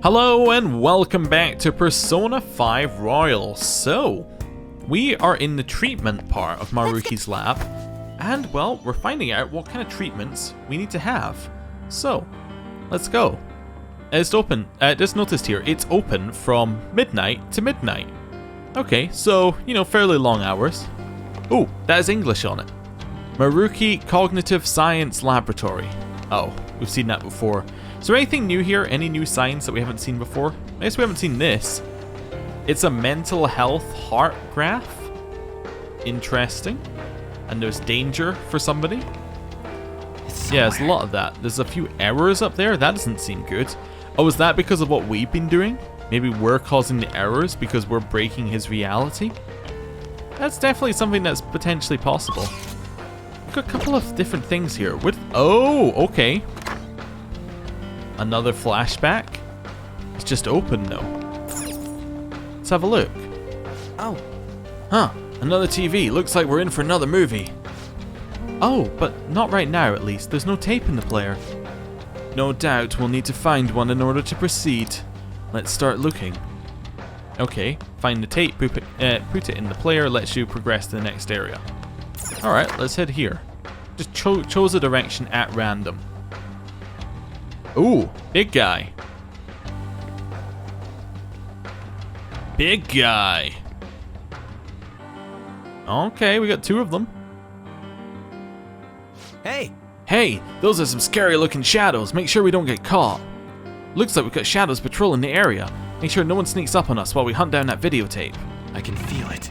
Hello and welcome back to Persona 5 Royal. So, we are in the treatment part of Meruki's lab, and well, we're finding out what kind of treatments we need to have. So, let's go. It's open, just noticed here, it's open from midnight to midnight. Okay, so, you know, fairly long hours. Oh, that is English on it. Meruki Cognitive Science Laboratory. Oh, we've seen that before. Is there anything new here? Any new signs that we haven't seen before? I guess we haven't seen this. It's a mental health heart graph. Interesting. And there's danger for somebody. Yeah, there's a lot of that. There's a few errors up there. That doesn't seem good. Oh, is that because of what we've been doing? Maybe we're causing the errors because we're breaking his reality? That's definitely something that's potentially possible. We've got a couple of different things here. Oh, okay. Another flashback? It's just open though. Let's have a look. Oh. Huh. Another TV. Looks like we're in for another movie. Oh, but not right now at least. There's no tape in the player. No doubt we'll need to find one in order to proceed. Let's start looking. Okay. Find the tape, put it in the player, lets you progress to the next area. Alright, let's head here. Just chose a direction at random. Ooh, big guy. Big guy. Okay, we got two of them. Hey! Hey, those are some scary looking shadows. Make sure we don't get caught. Looks like we've got shadows patrolling the area. Make sure no one sneaks up on us while we hunt down that videotape. I can feel it.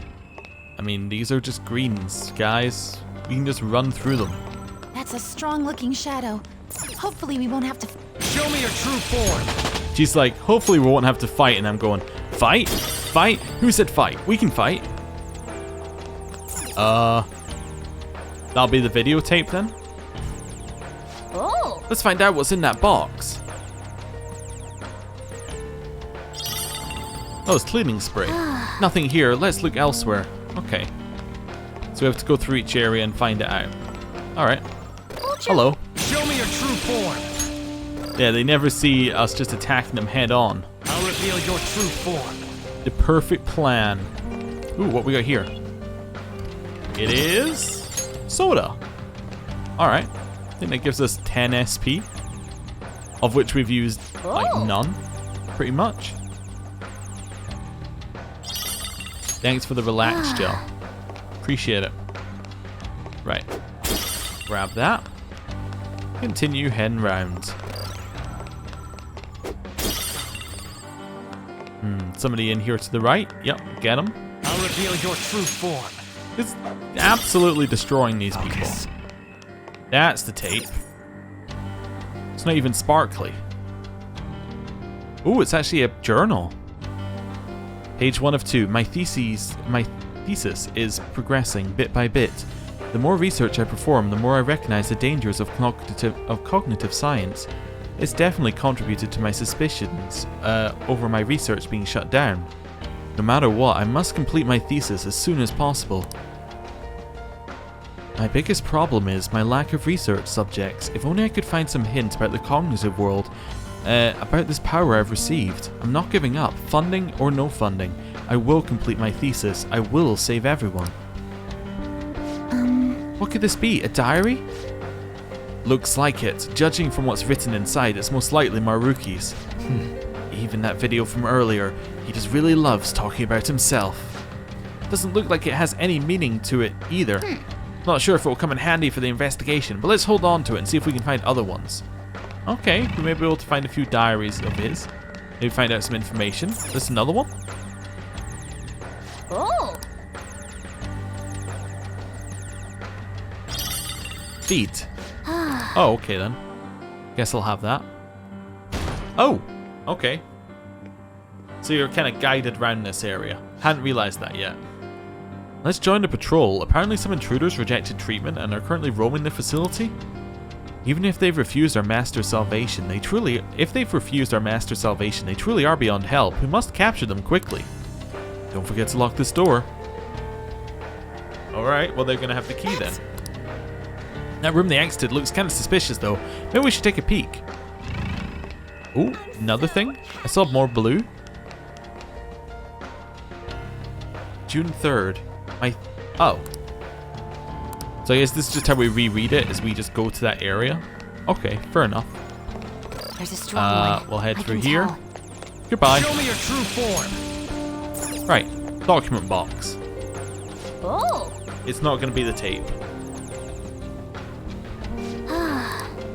I mean, these are just greens, guys. We can just run through them. That's a strong looking shadow. Hopefully we won't have to... Show me your true form! She's like, hopefully we won't have to fight, and I'm going, fight? Fight? Who said fight? We can fight. That'll be the videotape then? Oh! Let's find out what's in that box. Oh, it's cleaning spray. Nothing here, let's look elsewhere. Okay. So we have to go through each area and find it out. Alright. Hello. Show me your true form! Yeah, they never see us just attacking them head on. I'll reveal your true form. The perfect plan. Ooh, what we got here? It is soda. Alright. I think that gives us 10 SP. Of which we've used, like, none. Pretty much. Thanks for the relax gel. Appreciate it. Right. Grab that. Continue heading round. Somebody in here to the right. Yep, get him. I'll reveal your true form. It's absolutely destroying these people. That's the tape. It's not even sparkly. Ooh, it's actually a journal. Page 1 of 2. My thesis is progressing bit by bit. The more research I perform, the more I recognize the dangers of cognitive science. It's definitely contributed to my suspicions over my research being shut down. No matter what, I must complete my thesis as soon as possible. My biggest problem is my lack of research subjects. If only I could find some hint about the cognitive world, about this power I've received. I'm not giving up, funding or no funding. I will complete my thesis. I will save everyone. What could this be? A diary? Looks like it. Judging from what's written inside, it's most likely Meruki's. Even that video from earlier, he just really loves talking about himself. Doesn't look like it has any meaning to it either. Not sure if it will come in handy for the investigation, but let's hold on to it and see if we can find other ones. Okay, we may be able to find a few diaries of his. Maybe find out some information. There's another one. Oh! Feet. Oh, okay then. Guess I'll have that. Oh, okay. So you're kind of guided around this area. Hadn't realized that yet. Let's join the patrol. Apparently some intruders rejected treatment and are currently roaming the facility. Even if they've refused our master's salvation, they truly are beyond help. We must capture them quickly. Don't forget to lock this door. Alright, well they're gonna have the key then. That room they exited looks kind of suspicious though. Maybe we should take a peek. Oh, another thing. I saw more blue. June 3rd. Oh. So I guess this is just how we reread it, is we just go to that area. Okay, fair enough. There's a strong one. We'll head I through can here. tell. Goodbye. Show me your true form. Right, document box. Oh. It's not going to be the tape.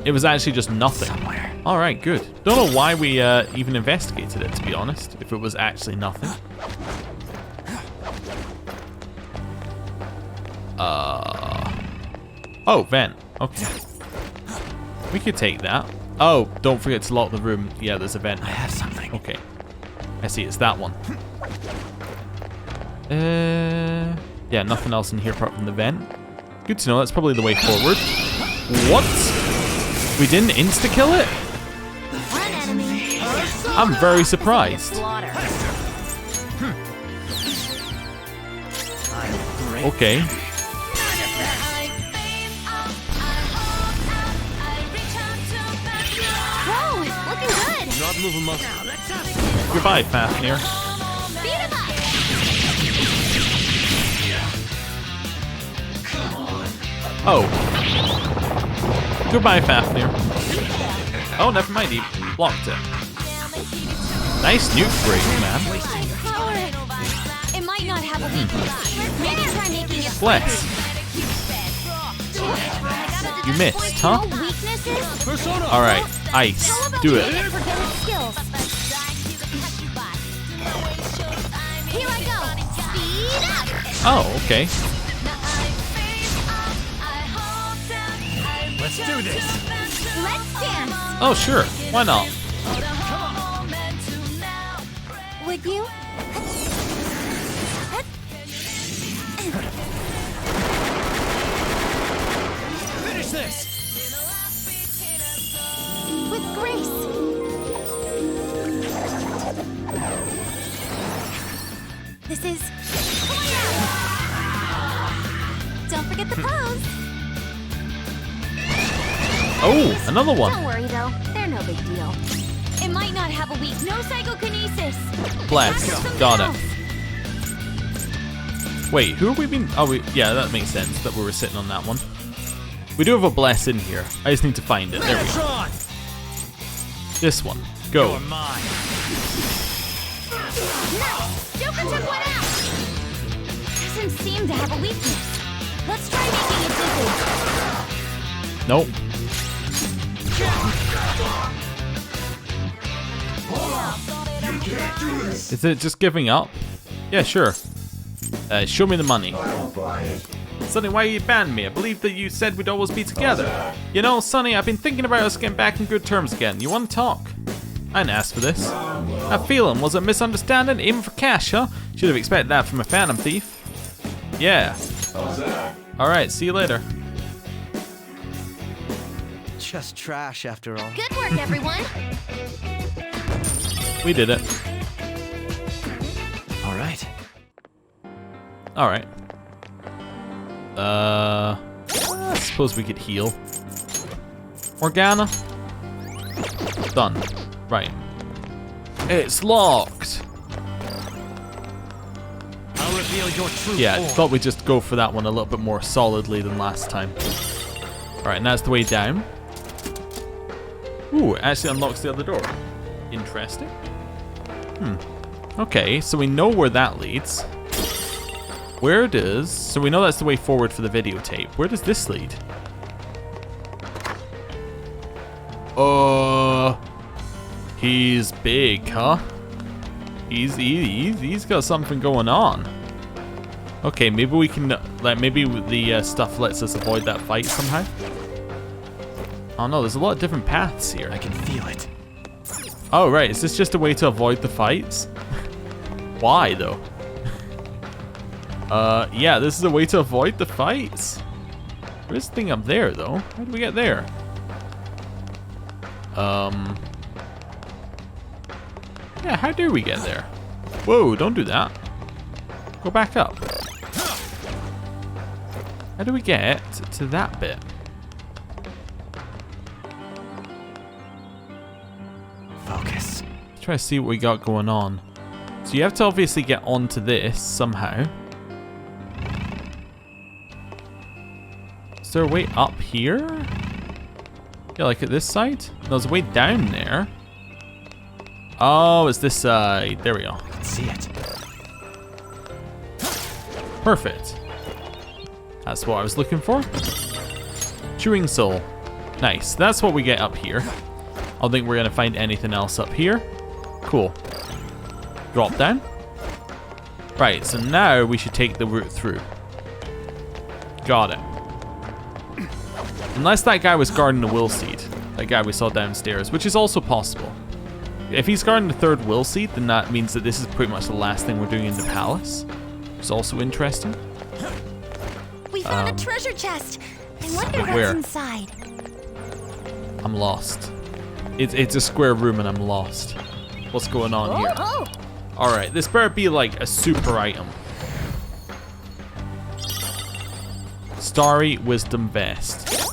It was actually just nothing. Somewhere. All right, good. Don't know why we even investigated it, to be honest, if it was actually nothing. Oh, vent. Okay. We could take that. Oh, don't forget to lock the room. Yeah, there's a vent. I have something. Okay. I see, it's that one. Yeah, nothing else in here apart from the vent. Good to know, that's probably the way forward. What? We didn't insta-kill it? One enemy. I'm very surprised. Slaughter. Okay. Whoa, looking good. Not moving much. Goodbye, Fafnir. Beat him up. Oh. Goodbye, Fafnir. Oh, never mind, he blocked it. Nice nuke break, man. Power. It might not have a weakness. Maybe try making it. Bless. You missed, huh? No weaknesses? Persona. Alright, ice. How about Do you it. aim for better skills? Here I go. Speed up. Oh, okay. Let's do this. Let's dance. Oh, sure. Why not? Would you? Finish this. With grace. This is. Don't forget the pose. Oh, another one. Don't worry though, they're no big deal. It might not have a weak. No psychokinesis. Bless. Something Got else. it. Wait, who have we been? Oh, yeah, that makes sense that we were sitting on that one. We do have a bless in here. I just need to find it. There we go. Megatron. This one. Go. You're mine. Nice. Joker took one out. Doesn't seem to have a weakness. Let's try making it dizzy. Nope. Is it just giving up? Yeah, sure. Show me the money. Sonny, why you banned me? I believe that you said we'd always be together. You know, Sonny, I've been thinking about us getting back in good terms again. You want to talk? I didn't ask for this. That feeling was a misunderstanding, aiming for cash, huh? Should have expected that from a phantom thief. Yeah. Alright, see you later. Just trash after all. Good work, everyone. We did it. All right. Alright. I suppose we could heal. Morgana. Done. Right. It's locked. I'll reveal your true Yeah, I form. thought we'd just go for that one a little bit more solidly than last time. Alright, and that's the way down. Ooh, it actually unlocks the other door. Interesting. Okay, so we know where that leads. Where does... So we know that's the way forward for the videotape. Where does this lead? He's big, huh? He's got something going on. Okay, maybe we can... Like, maybe the stuff lets us avoid that fight somehow. Oh no, there's a lot of different paths here. I can feel it. Oh, right. Is this just a way to avoid the fights? Why, though? Yeah, this is a way to avoid the fights. There's a thing up there, though. How do we get there? Yeah, how do we get there? Whoa, don't do that. Go back up. How do we get to that bit? Try to see what we got going on. So you have to obviously get onto this somehow. Is there a way up here? Yeah, like at this side? No, there's a way down there. Oh, it's this side. There we go. I can see it. Perfect. That's what I was looking for. Chewing soul. Nice. That's what we get up here. I don't think we're going to find anything else up here. Cool. Drop down. Right, so now we should take the route through. Got it. Unless that guy was guarding the will seed. That guy we saw downstairs, which is also possible. If he's guarding the third will seed, then that means that this is pretty much the last thing we're doing in the palace. It's also interesting. We found a treasure chest. I wonder what's where? inside. I'm lost. It's a square room and I'm lost. What's going on here? Oh. Alright, this better be like a super item. Starry Wisdom Vest.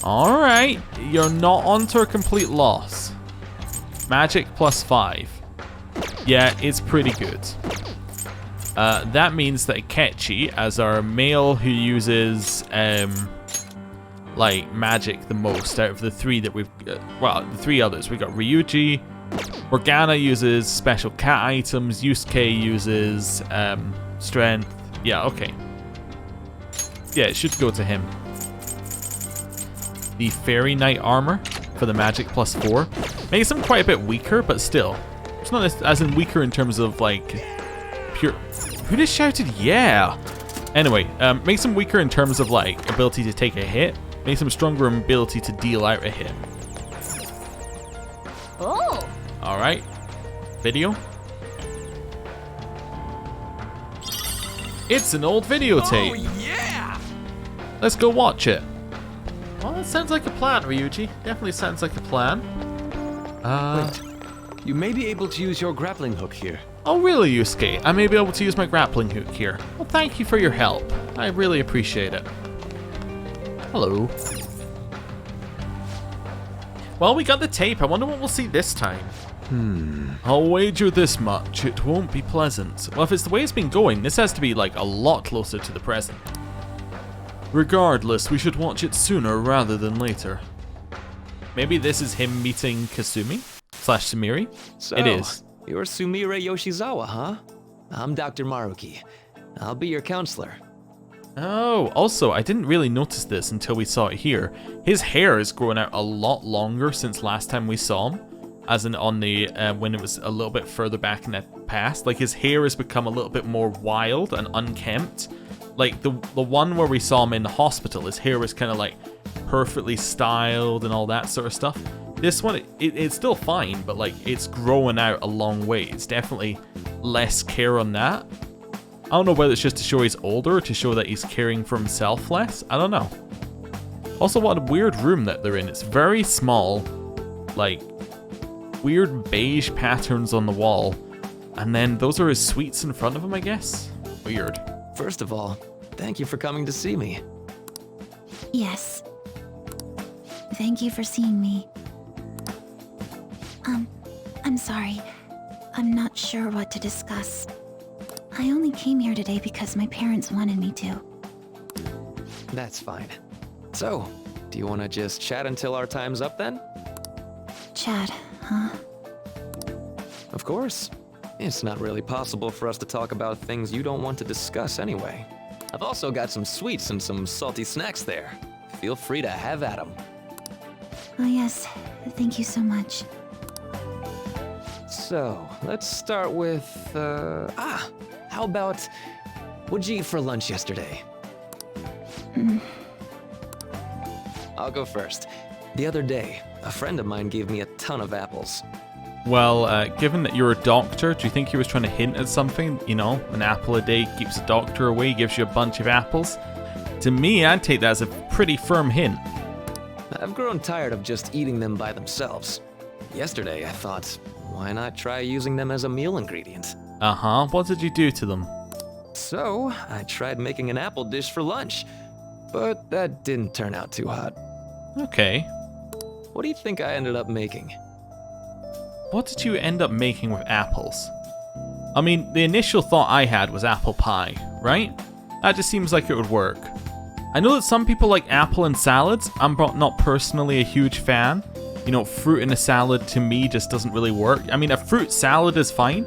Alright, you're not onto a complete loss. Magic +5. Yeah, it's pretty good. That means that Akechi, as our male who uses like magic the most out of the three that we've well, the three others, we got Ryuji, Morgana uses special cat items, Yusuke uses strength. Yeah, okay. Yeah, it should go to him. The Fairy Knight armor for the magic +4 makes him quite a bit weaker, but still, it's not as in weaker in terms of like pure. Who just shouted yeah? Anyway, makes him weaker in terms of like ability to take a hit. Makes him stronger in ability to deal out a hit. Oh. All right, video. It's an old videotape. Oh, yeah! Let's go watch it. Well, that sounds like a plan, Ryuji. Definitely sounds like a plan. Wait. You may be able to use your grappling hook here. Oh, really, Yusuke? I may be able to use my grappling hook here. Well, thank you for your help. I really appreciate it. Hello. Well, we got the tape. I wonder what we'll see this time. I'll wager this much. It won't be pleasant. Well, if it's the way it's been going, this has to be, like, a lot closer to the present. Regardless, we should watch it sooner rather than later. Maybe this is him meeting Kasumi? / Sumiri? So, It is. You're Sumire Yoshizawa, huh? I'm Dr. Meruki. I'll be your counselor. Oh, also, I didn't really notice this until we saw it here. His hair is growing out a lot longer since last time we saw him. As in on the, when it was a little bit further back in the past. Like, his hair has become a little bit more wild and unkempt. Like, the one where we saw him in the hospital, his hair was kind of, like, perfectly styled and all that sort of stuff. This one, it's still fine, but, like, it's growing out a long way. It's definitely less care on that. I don't know whether it's just to show he's older or to show that he's caring for himself less. I don't know. Also, what a weird room that they're in. It's very small, like, weird beige patterns on the wall. And then those are his suites in front of him, I guess? Weird. First of all, thank you for coming to see me. Yes. Thank you for seeing me. I'm sorry. I'm not sure what to discuss. I only came here today because my parents wanted me to. That's fine. So, do you want to just chat until our time's up then? Chat, huh? Of course. It's not really possible for us to talk about things you don't want to discuss anyway. I've also got some sweets and some salty snacks there. Feel free to have at them. Oh yes, thank you so much. So, let's start with, how about, what'd you eat for lunch yesterday? I'll go first. The other day, a friend of mine gave me a ton of apples. Well, given that you're a doctor, do you think he was trying to hint at something? You know, an apple a day keeps a doctor away, gives you a bunch of apples. To me, I'd take that as a pretty firm hint. I've grown tired of just eating them by themselves. Yesterday, I thought, why not try using them as a meal ingredient? Uh-huh, what did you do to them? So, I tried making an apple dish for lunch, but that didn't turn out too hot. Okay. What do you think I ended up making? what did you end up making with apples? I mean, the initial thought I had was apple pie, right? That just seems like it would work. I know that some people like apple in salads. I'm not personally a huge fan. You know, fruit in a salad to me just doesn't really work. I mean, a fruit salad is fine,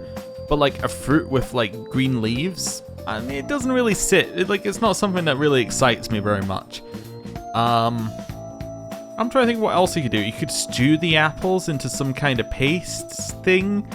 but like a fruit with like green leaves, I mean, it doesn't really sit. It's not something that really excites me very much. I'm trying to think what else you could do. You could stew the apples into some kind of paste thing.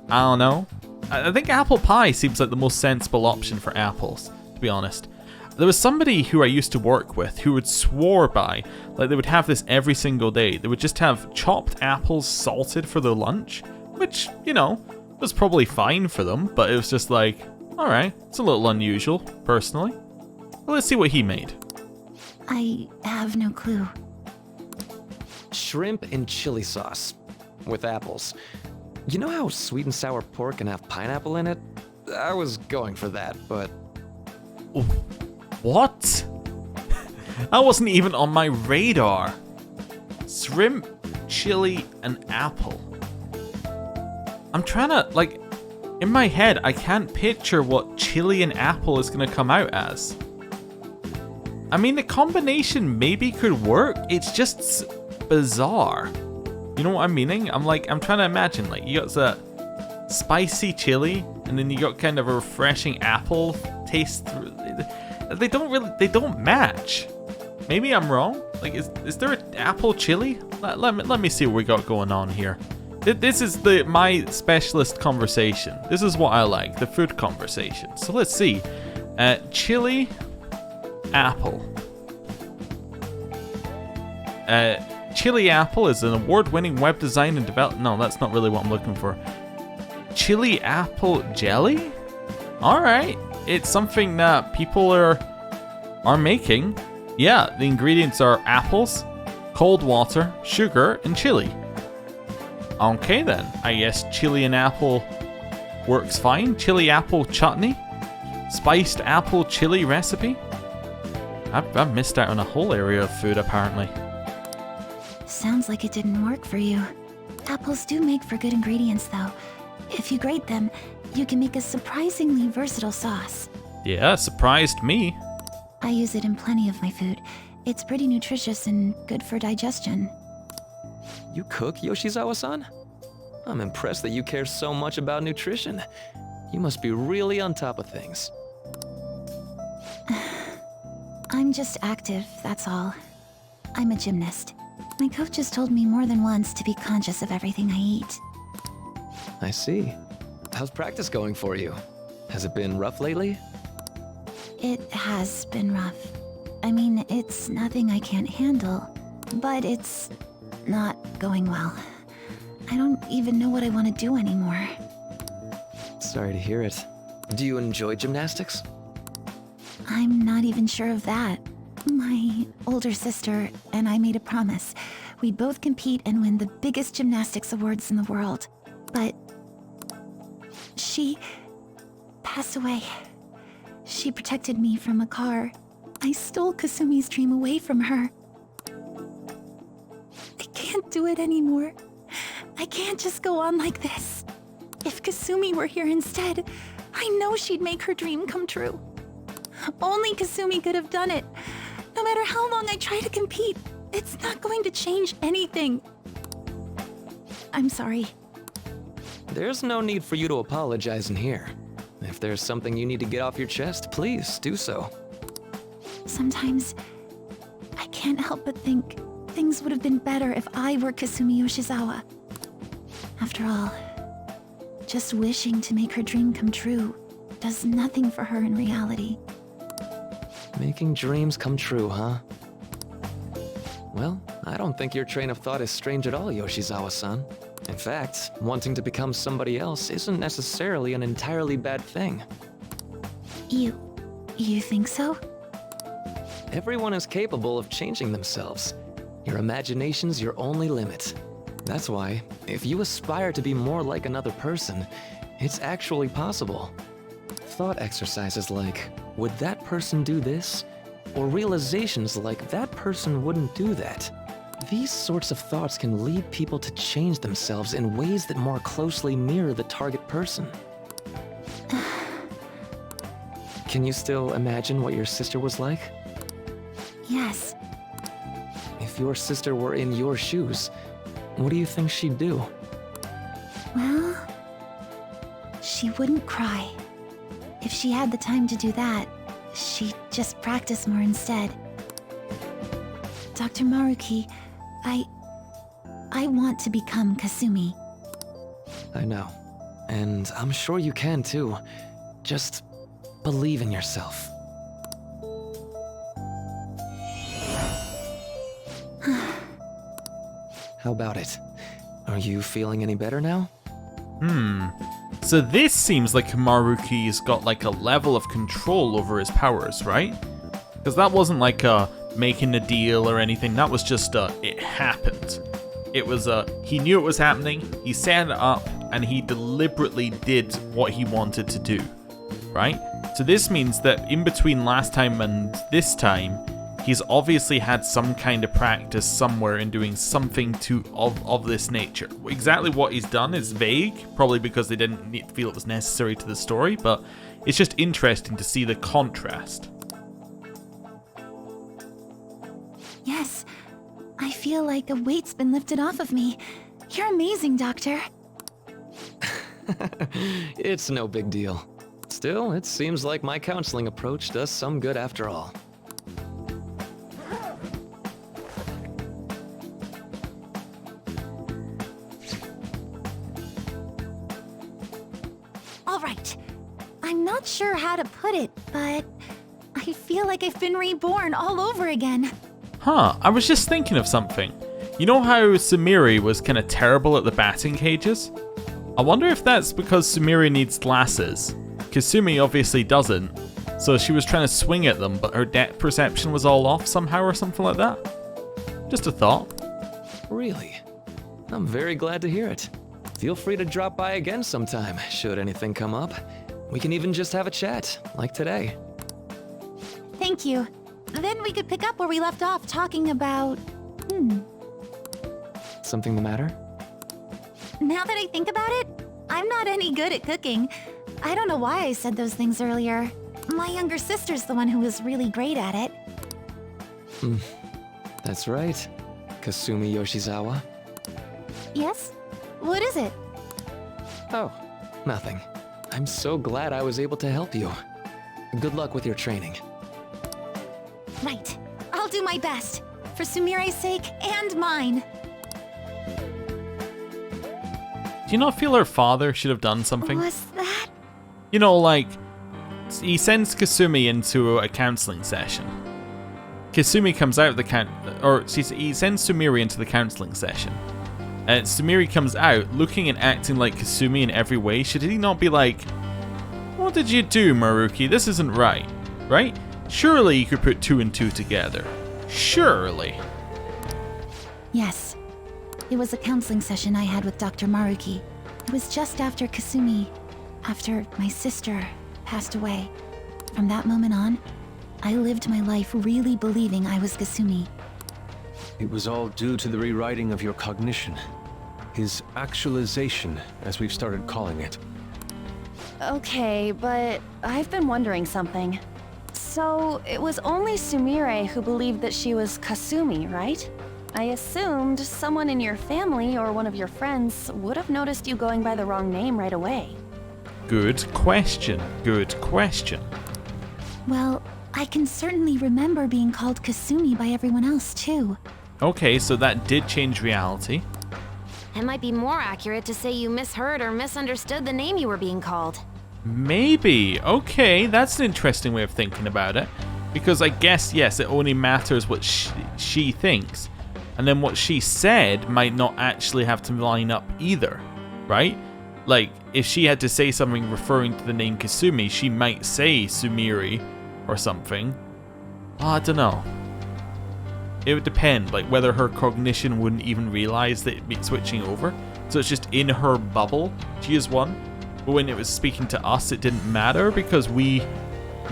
I don't know. I think apple pie seems like the most sensible option for apples, to be honest. There was somebody who I used to work with who would swore by, like they would have this every single day. They would just have chopped apples salted for their lunch, which, you know, was probably fine for them, but it was just like, alright, it's a little unusual, personally. Well, let's see what he made. I have no clue. Shrimp and chili sauce with apples. You know how sweet and sour pork can have pineapple in it? I was going for that, but... What? That wasn't even on my radar. Shrimp, chili, and apple. I'm trying to, like, in my head, I can't picture what chili and apple is going to come out as. I mean, the combination maybe could work. It's just bizarre. You know what I'm meaning? I'm trying to imagine, like, you got the spicy chili, and then you got kind of a refreshing apple taste. They don't match. Maybe I'm wrong. Like, is there an apple chili? Let me see what we got going on here. This is my specialist conversation. This is what I like, the food conversation. So let's see. Chili, apple. Chili Apple is an award-winning web design and development. No, that's not really what I'm looking for. Chili apple jelly? Alright. It's something that people are making. Yeah, the ingredients are apples, cold water, sugar, and chili. Okay then, I guess chili and apple works fine. Chili apple chutney? Spiced apple chili recipe? I've missed out on a whole area of food apparently. Sounds like it didn't work for you. Apples do make for good ingredients, though. If you grate them, you can make a surprisingly versatile sauce. Yeah, surprised me. I use it in plenty of my food. It's pretty nutritious and good for digestion. You cook, Yoshizawa-san? I'm impressed that you care so much about nutrition. You must be really on top of things. I'm just active, that's all. I'm a gymnast. My coach has told me more than once to be conscious of everything I eat. I see. How's practice going for you? Has it been rough lately? It has been rough. I mean, it's nothing I can't handle, but it's not going well. I don't even know what I want to do anymore. Sorry to hear it. Do you enjoy gymnastics? I'm not even sure of that. My older sister and I made a promise. We'd both compete and win the biggest gymnastics awards in the world. But she passed away. She protected me from a car. I stole Kasumi's dream away from her. I can't do it anymore. I can't just go on like this. If Kasumi were here instead, I know she'd make her dream come true. Only Kasumi could have done it. No matter how long I try to compete, it's not going to change anything. I'm sorry. There's no need for you to apologize in here. If there's something you need to get off your chest, please do so. Sometimes, I can't help but think things would have been better if I were Kasumi Yoshizawa. After all, just wishing to make her dream come true does nothing for her in reality. Making dreams come true, huh? Well, I don't think your train of thought is strange at all, Yoshizawa-san. In fact, wanting to become somebody else isn't necessarily an entirely bad thing. You think so? Everyone is capable of changing themselves. Your imagination's your only limit. That's why, if you aspire to be more like another person, it's actually possible. Thought exercises like, would that person do this? Or realizations like, that person wouldn't do that. these sorts of thoughts can lead people to change themselves in ways that more closely mirror the target person. Can you still imagine what your sister was like? Yes. If your sister were in your shoes, what do you think she'd do? Well, she wouldn't cry. If she had the time to do that, she'd just practice more instead. Dr. Meruki, I want to become Kasumi. I know. And I'm sure you can too. Just believe in yourself. How about it? Are you feeling any better now? So this seems like Meruki's got like a level of control over his powers, right? Because that wasn't like making a deal or anything. That was just it happened. It was he knew it was happening, he set it up, and he deliberately did what he wanted to do, right? So this means that in between last time and this time, he's obviously had some kind of practice somewhere in doing something of this nature. Exactly what he's done is vague, probably because they didn't feel it was necessary to the story, but it's just interesting to see the contrast. Yes, I feel like a weight's been lifted off of me. You're amazing, Doctor. It's no big deal. Still, it seems like my counseling approach does some good after all. All right. I'm not sure how to put it, but I feel like I've been reborn all over again. Huh, I was just thinking of something. You know how Sumire was kind of terrible at the batting cages? I wonder if that's because Sumire needs glasses. Kasumi obviously doesn't, so she was trying to swing at them, but her depth perception was all off somehow or something like that. Just a thought. Really? I'm very glad to hear it. Feel free to drop by again sometime, should anything come up. We can even just have a chat, like today. Thank you. Then we could pick up where we left off talking about... Something the matter? Now that I think about it, I'm not any good at cooking. I don't know why I said those things earlier. My younger sister's the one who was really great at it. That's right. Kasumi Yoshizawa. Yes? What is it? Oh, nothing. I'm so glad I was able to help you. Good luck with your training. Right. I'll do my best. For Sumire's sake and mine. Do you not feel her father should have done something? Was that? You know, like, he sends Kasumi into a counseling session. Kasumi comes out of the he sends Sumire into the counseling session. And Sumire comes out looking and acting like Kasumi in every way. Should he not be like, what did you do, Meruki? This isn't right. Right? Surely you could put two and two together. Surely. Yes. It was a counseling session I had with Dr. Meruki. It was just after after my sister passed away. From that moment on, I lived my life really believing I was Kasumi. It was all due to the rewriting of your cognition. His actualization, as we've started calling it. Okay, but I've been wondering something. So, it was only Sumire who believed that she was Kasumi, right? I assumed someone in your family or one of your friends would have noticed you going by the wrong name right away. Good question. Good question. Well, I can certainly remember being called Kasumi by everyone else, too. Okay, so that did change reality. It might be more accurate to say you misheard or misunderstood the name you were being called. Maybe. Okay, that's an interesting way of thinking about it. Because I guess, yes, it only matters what she thinks. And then what she said might not actually have to line up either, right? Like, if she had to say something referring to the name Kasumi, she might say Sumire or something. Oh, I don't know. It would depend, like whether her cognition wouldn't even realize that it'd be switching over. So it's just in her bubble, she is one. But when it was speaking to us, it didn't matter because we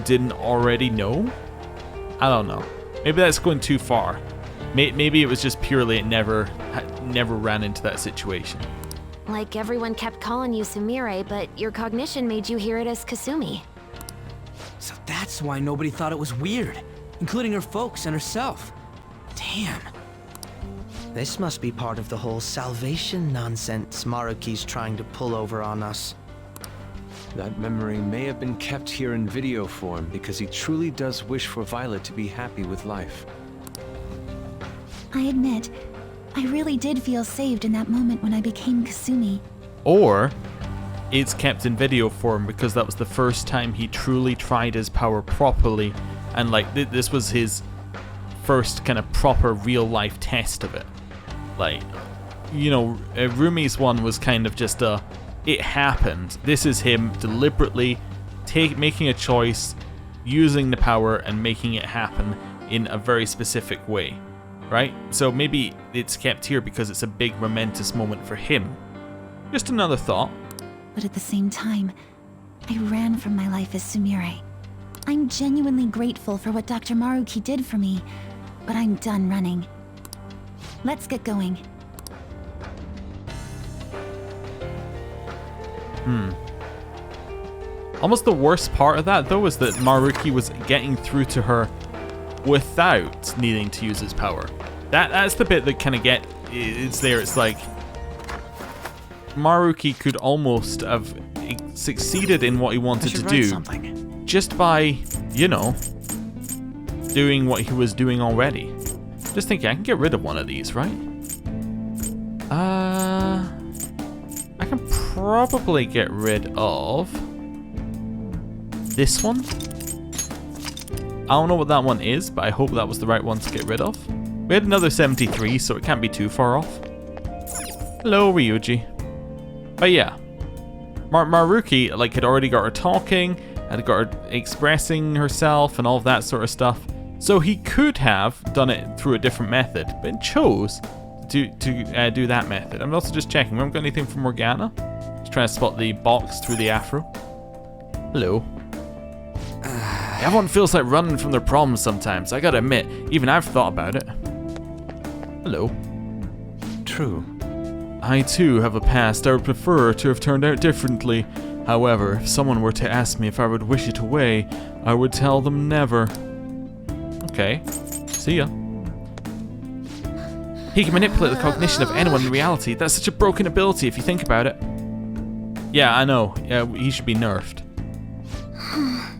didn't already know. I don't know. Maybe that's going too far. Maybe it was just purely it never ran into that situation. Like everyone kept calling you Sumire, but your cognition made you hear it as Kasumi. So that's why nobody thought it was weird, including her folks and herself. Damn. This must be part of the whole salvation nonsense Meruki's trying to pull over on us. That memory may have been kept here in video form because he truly does wish for Violet to be happy with life. I admit, I really did feel saved in that moment when I became Kasumi. Or it's kept in video form because that was the first time he truly tried his power properly, and like this was his first kind of proper real life test of it. Like, you know, Rumi's one was kind of just it happened. This is him deliberately making a choice, using the power and making it happen in a very specific way, right? So maybe it's kept here because it's a big momentous moment for him. Just another thought. But at the same time, I ran from my life as Sumire. I'm genuinely grateful for what Dr. Meruki did for me, but I'm done running. Let's get going. Almost the worst part of that, though, is that Meruki was getting through to her without needing to use his power. That's the bit that kind of it's there. It's like Meruki could almost have succeeded in what he wanted to do just by, you know, doing what he was doing already. Just thinking, I can get rid of one of these, right? I can probably get rid of this one. I don't know what that one is, but I hope that was the right one to get rid of. We had another 73, so it can't be too far off. Hello, Ryuji. But yeah, Meruki like had already got her talking, had got her expressing herself and all of that sort of stuff. So he could have done it through a different method, but chose to do that method. I'm also just checking. We haven't got anything from Morgana. Just trying to spot the box through the afro. Hello. Everyone feels like running from their problems sometimes. I gotta admit, even I've thought about it. Hello. True. I too have a past I would prefer to have turned out differently. However, if someone were to ask me if I would wish it away, I would tell them never. Okay, see ya. He can manipulate the cognition of anyone in reality. That's such a broken ability if you think about it. Yeah, I know. Yeah, he should be nerfed.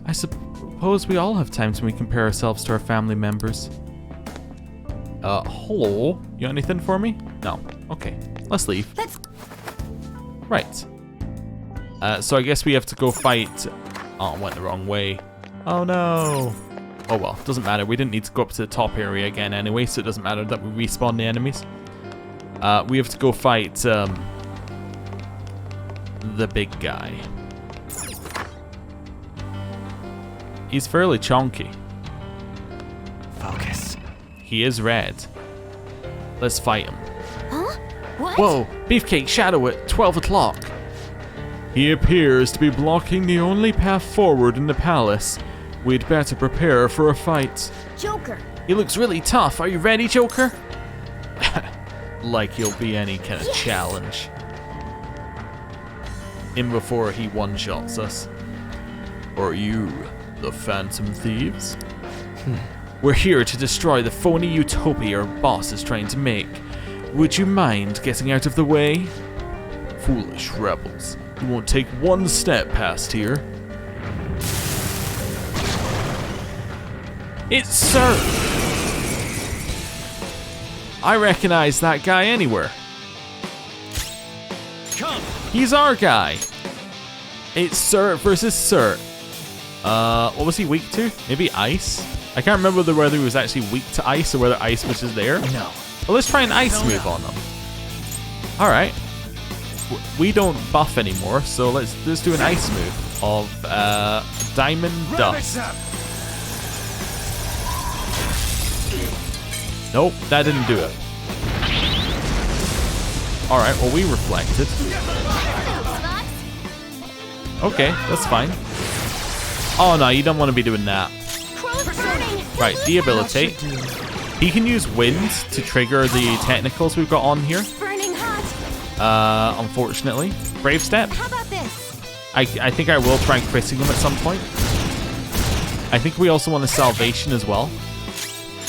I suppose we all have times when we compare ourselves to our family members. Hello? You got anything for me? No. Okay, let's leave. Right. So I guess we have to go fight... Oh, I went the wrong way. Oh no. Oh well, doesn't matter. We didn't need to go up to the top area again anyway, so it doesn't matter that we respawn the enemies. We have to go fight the big guy. He's fairly chunky. Focus. He is red. Let's fight him. Huh? What? Whoa, Beefcake Shadow at 12 o'clock. He appears to be blocking the only path forward in the palace. We'd better prepare for a fight. Joker. He looks really tough. Are you ready, Joker? Like he'll be any kind of challenge. In before he one-shots us. Are you the Phantom Thieves? We're here to destroy the phony utopia our boss is trying to make. Would you mind getting out of the way? Foolish rebels. You won't take one step past here. It's Sir! I recognize that guy anywhere. Come. He's our guy. It's Sir versus Sir. What was he weak to? Maybe ice? I can't remember whether he was actually weak to ice or whether ice was just there. No. Well, let's try an ice move on him. Alright. We don't buff anymore, so let's do an ice move of Diamond Dust. Nope, that didn't do it. Alright, well we reflected. Okay, that's fine. Oh no, you don't want to be doing that. Right, debilitate. He can use wind to trigger the technicals we've got on here. Burning hot. Unfortunately. Brave Step. How about this? I think I will try critting him at some point. I think we also want a salvation as well.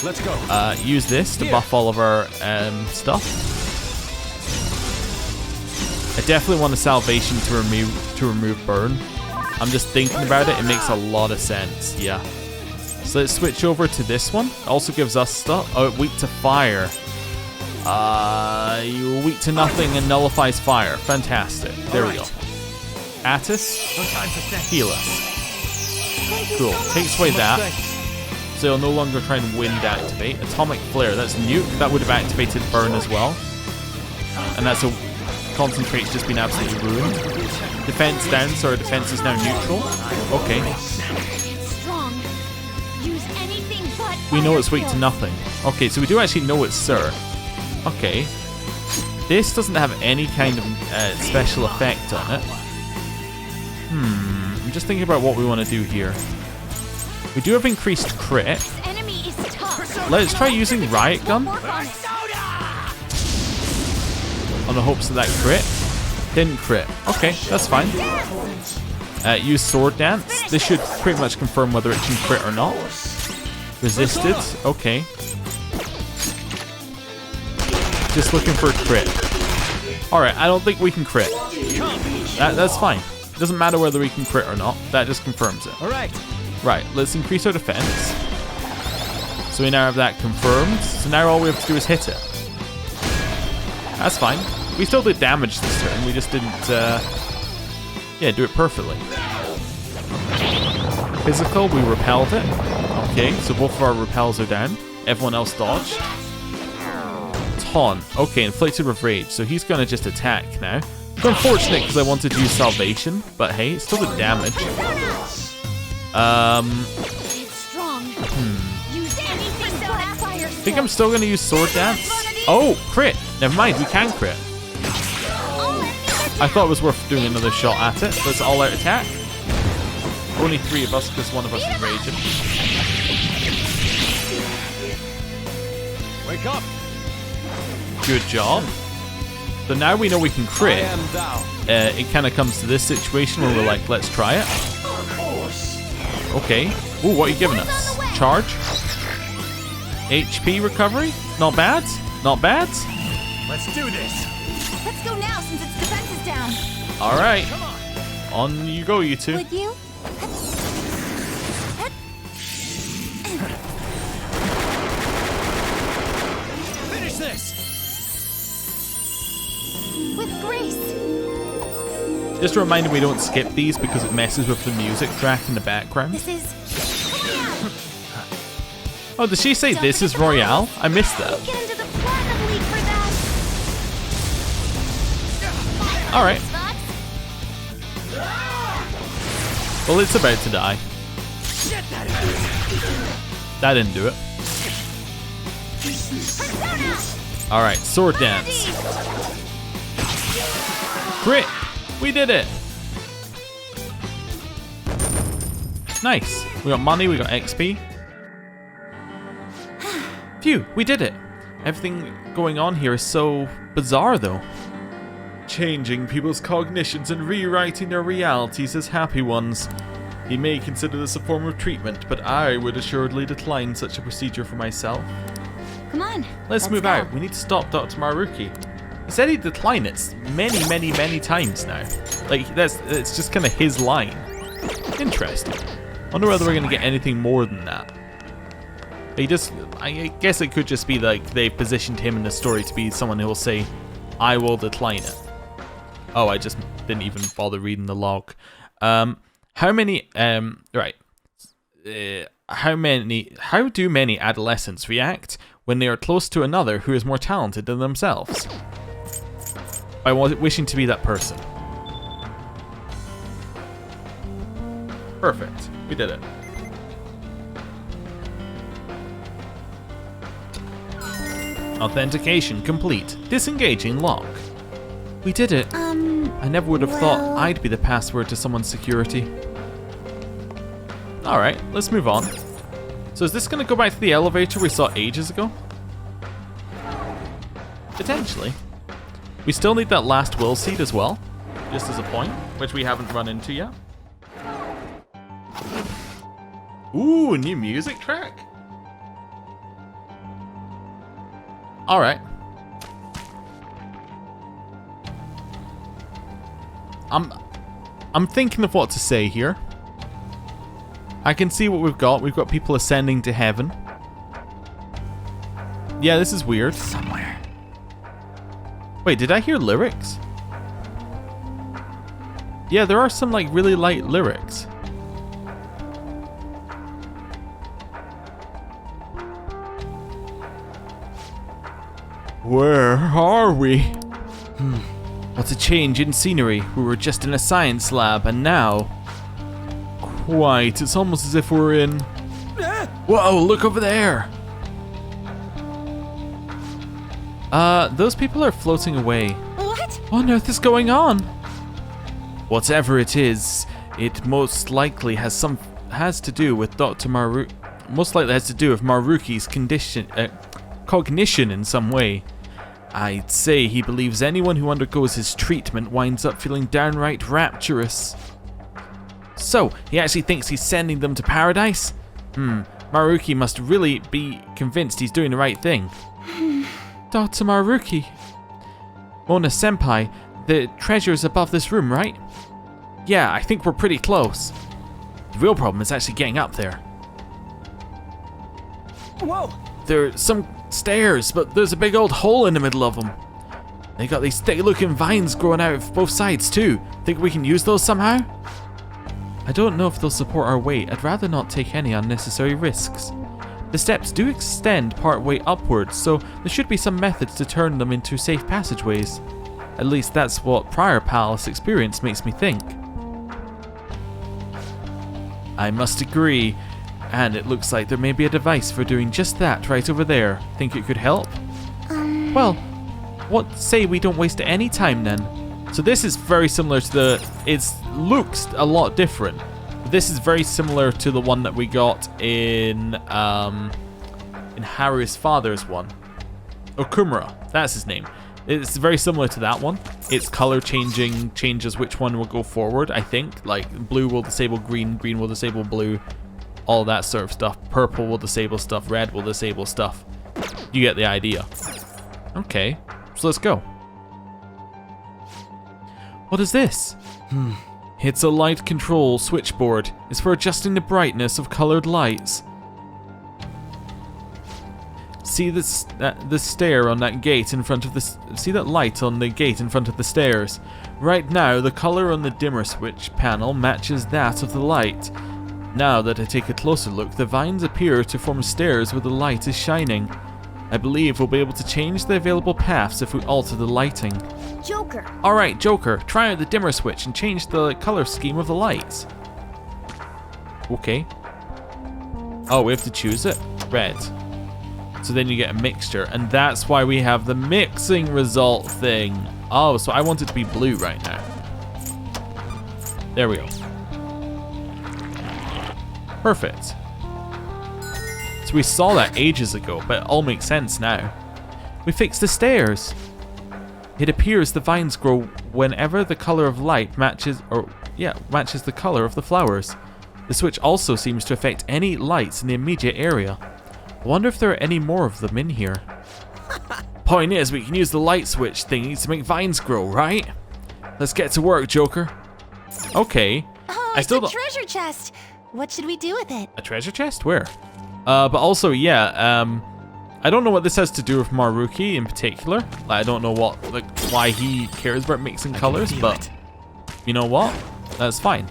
Let's go. Use this to buff all of our stuff. I definitely want a salvation to remove burn. I'm just thinking about it. It makes a lot of sense. Yeah. So let's switch over to this one. It also gives us stuff. Oh, weak to fire. You're weak to nothing and nullifies fire. Fantastic. There we go. Attis, heal us. Cool. Takes away that. So you'll no longer try and wind activate. Atomic Flare, that's nuke. That would have activated burn as well. And that's a concentrate's just been absolutely ruined. Defense down, so our defense is now neutral. Okay. We know it's weak to nothing. Okay, so we do actually know it's Sir. Okay. This doesn't have any kind of special effect on it. I'm just thinking about what we want to do here. We do have increased crit. Let's try using Riot Gun. On the hopes of that crit. Didn't crit. Okay, that's fine. Use Sword Dance. This should pretty much confirm whether it can crit or not. Resisted. Okay. Just looking for a crit. Alright, I don't think we can crit. That's fine. Doesn't matter whether we can crit or not. That just confirms it. Alright. Right, let's increase our defense. So we now have that confirmed. So now all we have to do is hit it. That's fine. We still did damage this turn. We just didn't, do it perfectly. Physical, we repelled it. Okay, so both of our repels are down. Everyone else dodged. Taunt. Okay, inflicted with rage. So he's going to just attack now. It's unfortunate because I wanted to use salvation, but hey, it still did damage. I think I'm still going to use Sword Dance. Oh, crit. Never mind, we can crit. I thought it was worth doing another shot at it. Let's all out attack. Only 3 of us because one of us is raging. Wake up. Good job. So now we know we can crit. It kind of comes to this situation where we're like, let's try it. Okay. Ooh, what are you giving us? Charge. HP recovery. Not bad. Not bad. Let's do this. Let's go now since its defense is down. All right. On you go, you two. Would you? Finish this. With grace. Just a reminder, we don't skip these because it messes with the music track in the background. This is. Oh, did she say this is Royale? I missed that. Get into the platinum league for that. All right. Well, it's about to die. That didn't do it. All right, Sword Dance. Crit! We did it! Nice. We got money, we got XP. Phew, we did it. Everything going on here is so bizarre, though. Changing people's cognitions and rewriting their realities as happy ones. He may consider this a form of treatment, but I would assuredly decline such a procedure for myself. Come on. Let's move out. We need to stop Dr. Meruki. He said he'd decline it many times now. Like, it's just kind of his line. Interesting. Wonder whether we're going to get anything more than that. He just, I guess it could just be like they've positioned him in the story to be someone who will say, I will decline it. Oh, I just didn't even bother reading the log. How do many adolescents react when they are close to another who is more talented than themselves? By wishing to be that person. Perfect. We did it. Authentication complete. Disengaging lock. We did it. I never would have thought I'd be the password to someone's security. Alright, let's move on. So So is this going to go back to the elevator we saw ages ago? Potentially. We still need that last will seed as well, just as a point, which we haven't run into yet. Ooh, new music track. All right. I'm thinking of what to say here. I can see what we've got. We've got people ascending to heaven. Yeah, this is weird. Somewhere. Wait, did I hear lyrics? Yeah, there are some like really light lyrics. Where are we? What a change in scenery. We were just in a science lab and now... Quite, it's almost as if we're in... Whoa, look over there! Those people are floating away. What? What on earth is going on? Whatever it is, it most likely has to do with Dr. Maruki. Most likely has to do with Maruki's cognition in some way. I'd say he believes anyone who undergoes his treatment winds up feeling downright rapturous. So, he actually thinks he's sending them to paradise? Maruki must really be convinced he's doing the right thing. Dr. Maruki. Mona Senpai, the treasure's above this room, right? Yeah, I think we're pretty close. The real problem is actually getting up there. Whoa! There's some stairs, but there's a big old hole in the middle of them. They got these thick-looking vines growing out of both sides too. Think we can use those somehow? I don't know if they'll support our weight. I'd rather not take any unnecessary risks. The steps do extend part way upwards, so there should be some methods to turn them into safe passageways. At least that's what prior palace experience makes me think. I must agree. And it looks like there may be a device for doing just that right over there. Think it could help? Well, what say we don't waste any time then? So this is very similar to the... It looks a lot different. This is very similar to the one that we got in Haru's father's one. Okumura, that's his name. It's very similar to that one. Its color changing changes which one will go forward, I think. Like blue will disable green, green will disable blue. All that sort of stuff. Purple will disable stuff, red will disable stuff. You get the idea. Okay, so let's go. What is this? It's a light control switchboard. It's for adjusting the brightness of colored lights. See this the stair on that gate in front of the... See that light on the gate in front of the stairs? Right now, the color on the dimmer switch panel matches that of the light. Now that I take a closer look, the vines appear to form stairs where the light is shining. I believe we'll be able to change the available paths if we alter the lighting. Joker. Alright, Joker, try out the dimmer switch and change the color scheme of the lights. Okay. Oh, we have to choose it? Red. So then you get a mixture, and that's why we have the mixing result thing. Oh, so I want it to be blue right now. There we go. Perfect. So we saw that ages ago, but it all makes sense now. We fixed the stairs. It appears the vines grow whenever the color of light matches the color of the flowers. The switch also seems to affect any lights in the immediate area. I wonder if there are any more of them in here. Point is, we can use the light switch thingies to make vines grow, right? Let's get to work, Joker. Okay. Oh, I still it's a don't... treasure chest. What should we do with it? A treasure chest? Where? But also, yeah, I don't know what this has to do with Maruki in particular. Like, I don't know why he cares about mixing colors, but you know what? That's fine.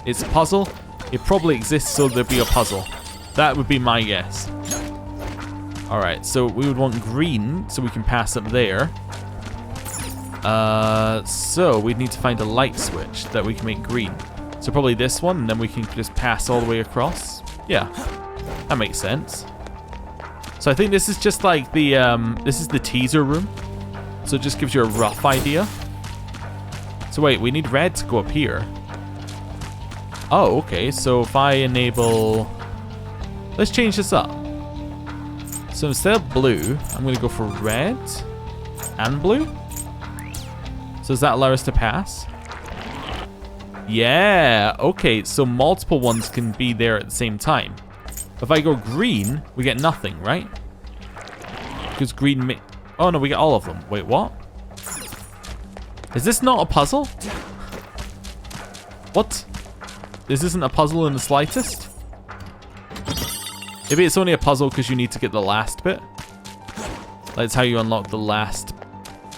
It's a puzzle. It probably exists so there'd be a puzzle. That would be my guess. Alright, so we would want green so we can pass up there. So we'd need to find a light switch that we can make green. So probably this one, and then we can just pass all the way across. Yeah, that makes sense. So I think this is just like the, this is the teaser room. So it just gives you a rough idea. So wait, we need red to go up here. Oh, okay, so if I enable Let's change this up. So instead of blue, I'm going to go for red and blue. So does that allow us to pass? Yeah, okay, so multiple ones can be there at the same time. If I go green, we get nothing, right? Because green oh no, we get all of them. Wait, what? Is this not a puzzle? What? This isn't a puzzle in the slightest? Maybe it's only a puzzle because you need to get the last bit. That's how you unlock the last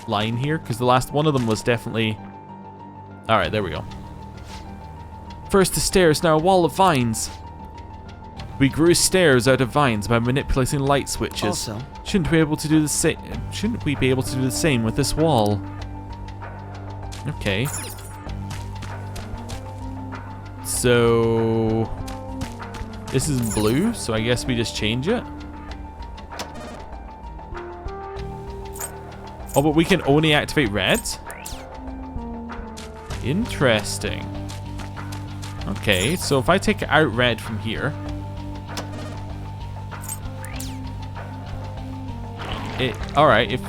line here, because the last one of them was definitely... Alright, there we go. First the stairs, now a wall of vines. We grew stairs out of vines by manipulating light switches. Also, Shouldn't we be able to do the same? Shouldn't we be able to do the same with this wall? Okay. So this is blue, so I guess we just change it. Oh, but we can only activate red? Interesting. Okay, so if I take out red from here, alright, if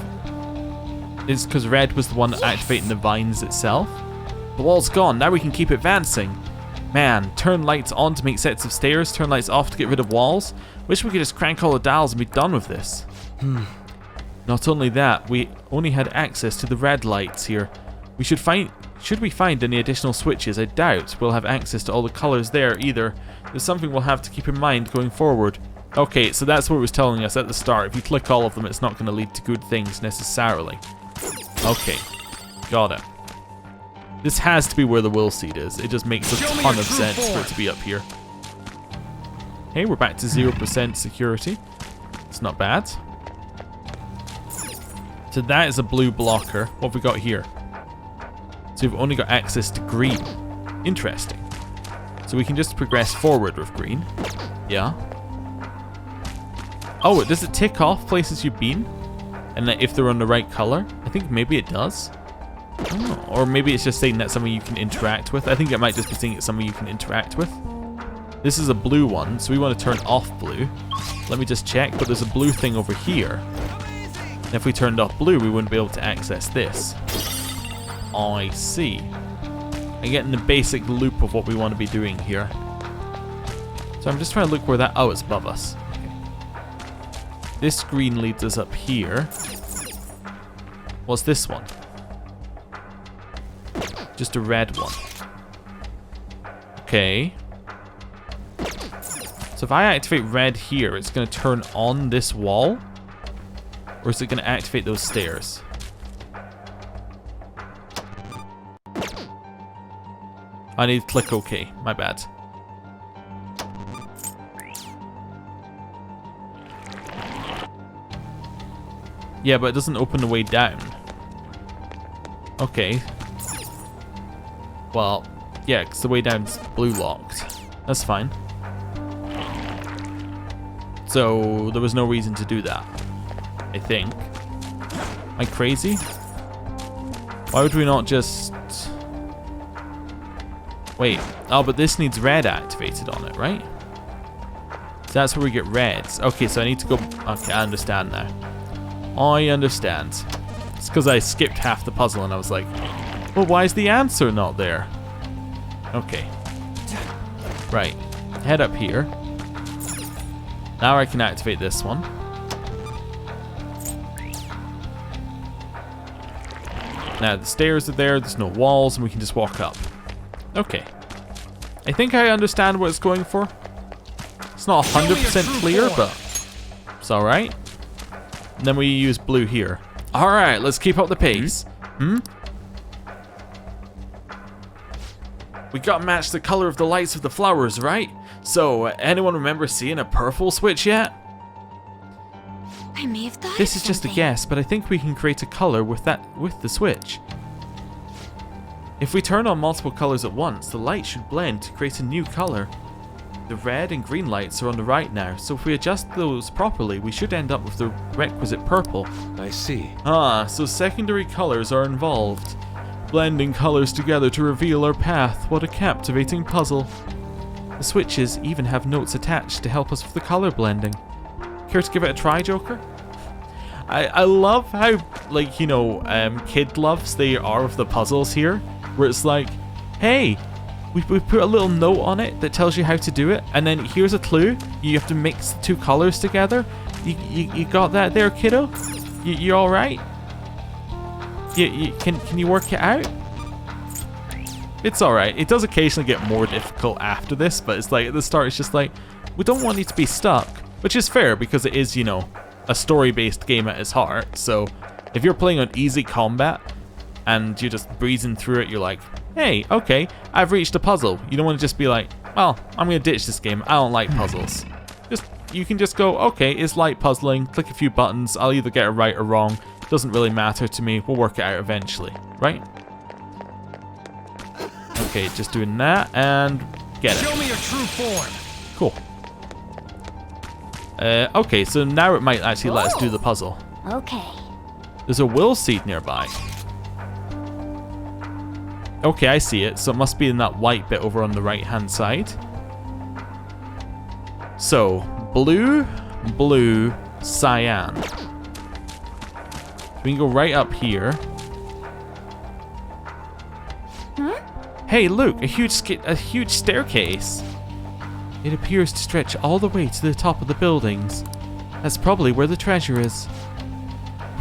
it's because red was the one activating the vines itself. The wall's gone, now we can keep advancing. Man, turn lights on to make sets of stairs, turn lights off to get rid of walls. Wish we could just crank all the dials and be done with this. Not only that, we only had access to the red lights here. Should we find any additional switches? I doubt we'll have access to all the colors there either. There's something we'll have to keep in mind going forward. Okay, so that's what it was telling us at the start. If you click all of them, it's not going to lead to good things necessarily. Okay, got it. This has to be where the will seed is. It just makes a ton of sense for it to be up here. Okay, we're back to 0% security. It's not bad. So that is a blue blocker. What have we got here? So we've only got access to green. Interesting. So we can just progress forward with green. Yeah. Oh, does it tick off places you've been? And that if they're on the right color? I think maybe it does. Oh, or maybe it's just saying that's something you can interact with. I think it might just be saying it's something you can interact with. This is a blue one, so we want to turn off blue. Let me just check, but there's a blue thing over here. And if we turned off blue, we wouldn't be able to access this. I see. I'm getting the basic loop of what we want to be doing here. So I'm just trying to look where that... Oh, it's above us. Okay. This green leads us up here. What's this one? Just a red one. Okay. So if I activate red here, it's going to turn on this wall? Or is it going to activate those stairs? I need to click OK. My bad. Yeah, but it doesn't open the way down. Okay. Well, yeah, because the way down's blue locked. That's fine. So there was no reason to do that, I think. Am I crazy? Why would we not just... Wait. Oh, but this needs red activated on it, right? So that's where we get reds. Okay, so I need to go... Okay, I understand now. I understand. It's because I skipped half the puzzle and I was like, well, why is the answer not there? Okay. Right. Head up here. Now I can activate this one. Now the stairs are there, there's no walls, and we can just walk up. Okay. I think I understand what it's going for. It's not 100% clear, but it's alright. And then we use blue here. Alright, let's keep up the pace. We gotta match the color of the lights of the flowers, right? So, anyone remember seeing a purple switch yet? I may have thought This is just a guess, but I think we can create a color with the switch. If we turn on multiple colors at once, the light should blend to create a new color. The red and green lights are on the right now, so if we adjust those properly, we should end up with the requisite purple. I see. Ah, so secondary colors are involved. Blending colors together to reveal our path. What a captivating puzzle. The switches even have notes attached to help us with the color blending. Care to give it a try, Joker? I love how, like, you know, kid loves they are of the puzzles here, where it's like, hey, we put a little note on it that tells you how to do it, and then here's a clue. You have to mix the two colors together. You got that there, kiddo? You all right? Can you work it out? It's all right. It does occasionally get more difficult after this, but it's like at the start it's just like, we don't want you to be stuck, which is fair because it is, you know, a story-based game at its heart. So if you're playing on easy combat and you're just breezing through it, you're like, hey, okay, I've reached a puzzle. You don't want to just be like, well, I'm gonna ditch this game. I don't like puzzles. You can just go, okay, it's light puzzling, click a few buttons, I'll either get it right or wrong. Doesn't really matter to me, we'll work it out eventually, right? Okay, just doing that and get it. Show me your true form. Cool. Okay, so now it might actually let us do the puzzle. Okay. There's a will seed nearby. Okay, I see it, so it must be in that white bit over on the right hand side. So, blue, blue, cyan. We can go right up here. Hey, look, a huge staircase. It appears to stretch all the way to the top of the buildings. That's probably where the treasure is.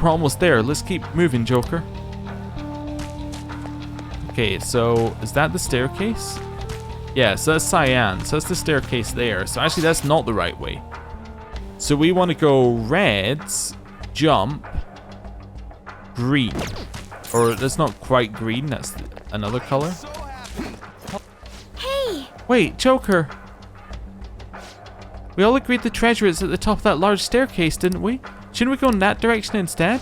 We're almost there. Let's keep moving, Joker. Okay, so is that the staircase? Yeah, so that's cyan. So that's the staircase there. So actually, that's not the right way. So we want to go reds, jump, green. Or that's not quite green. That's another color. Hey! Wait, Joker. We all agreed the treasure is at the top of that large staircase, didn't we? Shouldn't we go in that direction instead?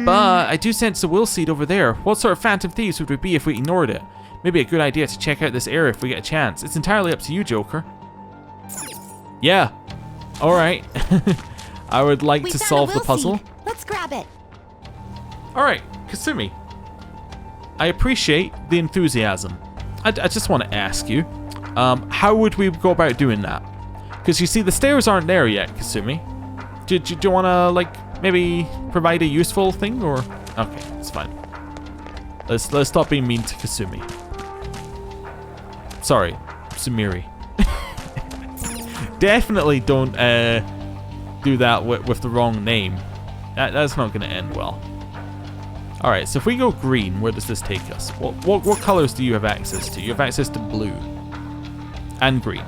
But I do sense the will seed over there. What sort of phantom thieves would we be if we ignored it? Maybe a good idea to check out this area if we get a chance. It's entirely up to you, Joker. Yeah. Alright. I would like to solve the puzzle. Let's grab it. Alright, Kasumi. I appreciate the enthusiasm. I just want to ask you, how would we go about doing that? Because you see, the stairs aren't there yet, Kasumi. Do you want to, like, maybe provide a useful thing, or? Okay, it's fine. Let's stop being mean to Kasumi. Sorry, Sumiri. Definitely don't do that with the wrong name. That's not going to end well. All right, so if we go green, where does this take us? What colors do you have access to? You have access to blue and green.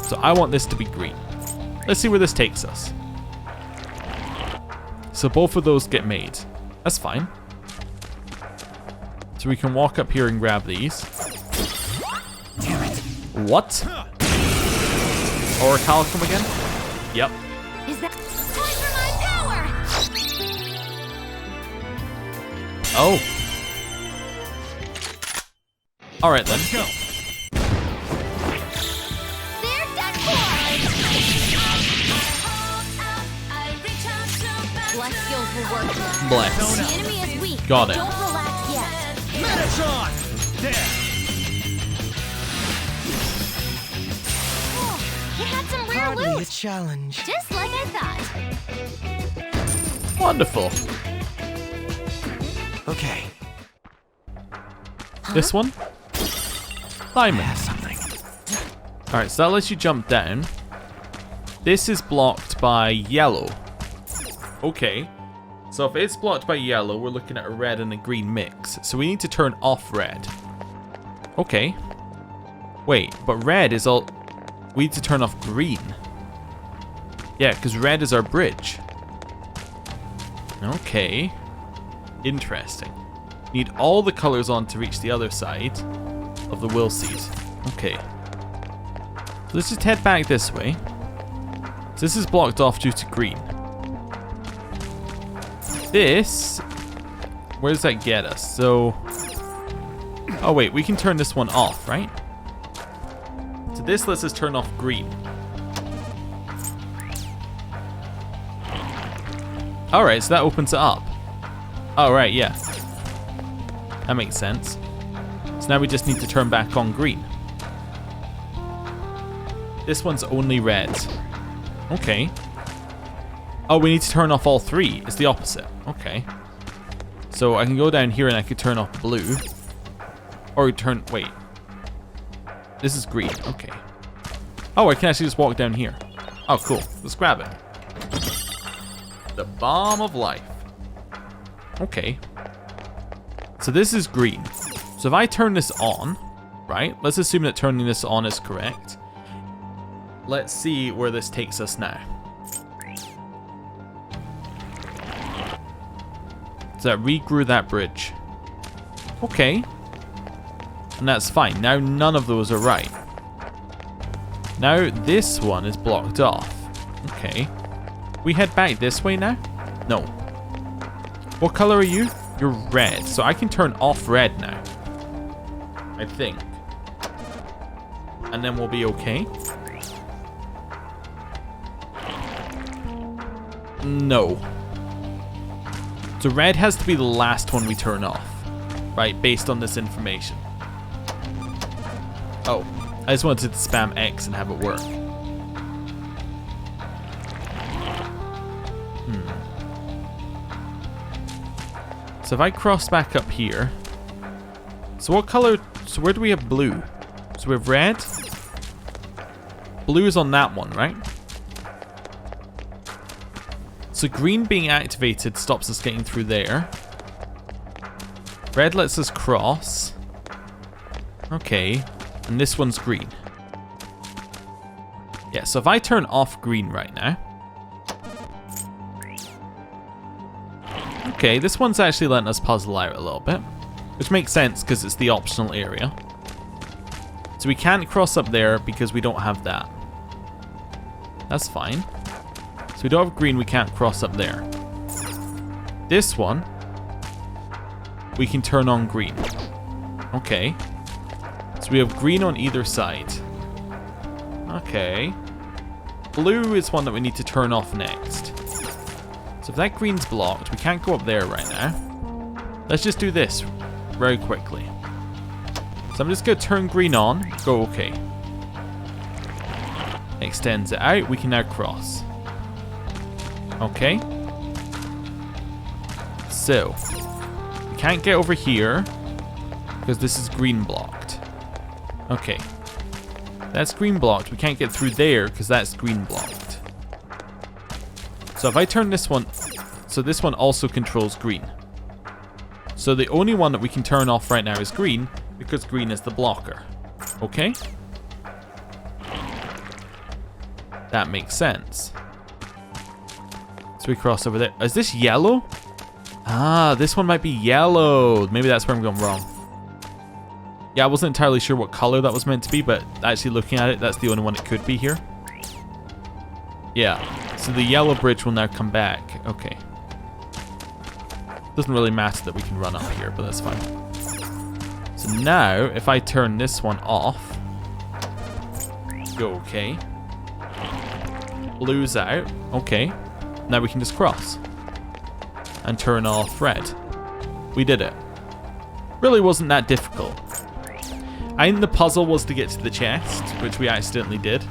So I want this to be green. Let's see where this takes us. So both of those get made. That's fine. So we can walk up here and grab these. Damn it. What? Orichalcum again? Yep. Is that time for my power? Oh. Alright then. Let's go. There's that Bless skillful work. Bless. The enemy is weak. Got it. Don't relax yet. Metatron! There. Oh, you had some rare Hardly a loot. challenge. Just like I thought. Wonderful. Okay. This one? Diamond. Have something. Alright, so that lets you jump down. This is blocked by yellow. Okay. So if it's blocked by yellow, we're looking at a red and a green mix. So we need to turn off red. Okay. Wait, but red is all... We need to turn off green. Yeah, because red is our bridge. Okay. Interesting. Need all the colors on to reach the other side of the will seed. Okay. So let's just head back this way. So this is blocked off due to green. This... Where does that get us? So... Oh wait, we can turn this one off, right? So this lets us turn off green. Alright, so that opens it up. Alright, yeah. That makes sense. So now we just need to turn back on green. This one's only red. Okay. Oh, we need to turn off all three. It's the opposite. Okay. So I can go down here and I could turn off blue. Or turn... Wait. This is green. Okay. Oh, I can actually just walk down here. Oh, cool. Let's grab it. The bomb of life. Okay. So this is green. So if I turn this on, right? Let's assume that turning this on is correct. Let's see where this takes us now. So that regrew that bridge. Okay. And that's fine. Now none of those are right. Now this one is blocked off. Okay. We head back this way now? No. What color are you? You're red. So I can turn off red now. I think. And then we'll be okay. No. So red has to be the last one we turn off. Right, based on this information. Oh, I just wanted to spam X and have it work. So if I cross back up here. So what color? So where do we have blue? So we have red. Blue is on that one, right? So green being activated stops us getting through there. Red lets us cross. Okay. And this one's green. Yeah, so if I turn off green right now. Okay, this one's actually letting us puzzle out a little bit. Which makes sense because it's the optional area. So we can't cross up there because we don't have that. That's fine. So we don't have green, we can't cross up there. This one, we can turn on green. Okay. So we have green on either side. Okay. Blue is one that we need to turn off next. So if that green's blocked, we can't go up there right now. Let's just do this very quickly. So I'm just going to turn green on, go okay. Extends it out, we can now cross. Okay. So, we can't get over here because this is green blocked. Okay. That's green blocked. We can't get through there because that's green blocked. So if I turn this one, so this one also controls green. So the only one that we can turn off right now is green because green is the blocker. Okay? That makes sense. So we cross over there. Is this yellow? Ah, this one might be yellow. Maybe that's where I'm going wrong. Yeah, I wasn't entirely sure what color that was meant to be, but actually looking at it, that's the only one it could be here. Yeah, so the yellow bridge will now come back. Okay. Doesn't really matter that we can run up here, but that's fine. So now, if I turn this one off, go okay. Blue's out. Okay. Now we can just cross. And turn off red. We did it. Really wasn't that difficult. I think the puzzle was to get to the chest, which we accidentally did.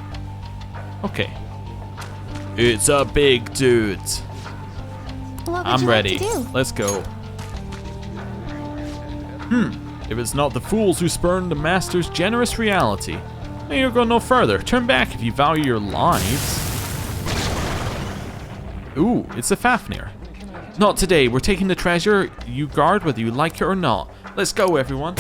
Okay. It's a big dude. I'm ready. Let's go. If it's not the fools who spurned the master's generous reality, then you'll go no further. Turn back if you value your lives. Ooh, it's a Fafnir. Not today. We're taking the treasure you guard whether you like it or not. Let's go, everyone.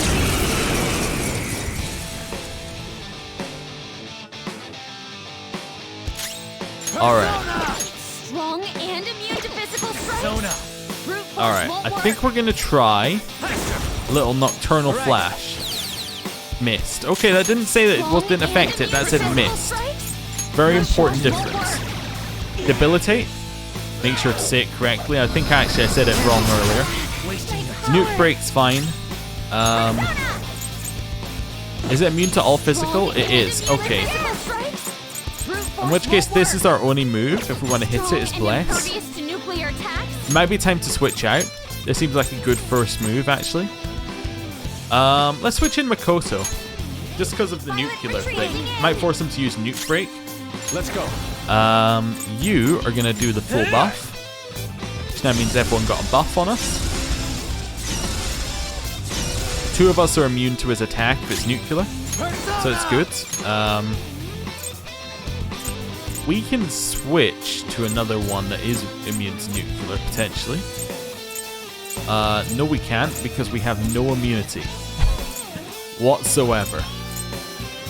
Alright. Strong and immune to physical strikes. Alright, I think we're gonna try a little nocturnal flash. Missed. Okay, that didn't say that it didn't affect it. That said missed. Very important difference. Debilitate. Make sure to say it correctly. I think actually I said it wrong earlier. Nuke break's fine. Is it immune to all physical? It is. Okay. In which case, this is our only move. If we want to hit it, is Bless. It might be time to switch out. This seems like a good first move, actually. Let's switch in Makoto. just because of the nuclear thing. Might force him to use nuke break. Let's go. You are gonna do the full buff, which now means everyone got a buff on us. 2 of us are immune to his attack if it's nuclear, so it's good. We can switch to another one that is immune to nuclear, potentially. No we can't, because we have no immunity whatsoever.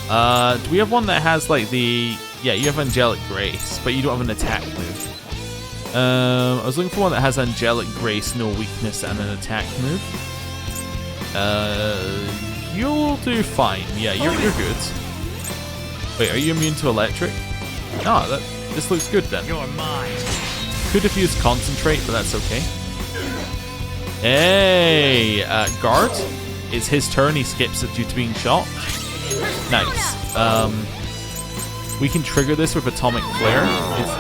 Do we have one that has like the... Yeah, you have Angelic Grace, but you don't have an attack move. I was looking for one that has Angelic Grace, no weakness, and an attack move. You'll do fine. Yeah, you're good. Wait, are you immune to electric? No, this looks good then. You're mine. Could have used concentrate, but that's okay. Hey, guard. It's his turn. He skips it due to being shot. Nice. We can trigger this with atomic flare.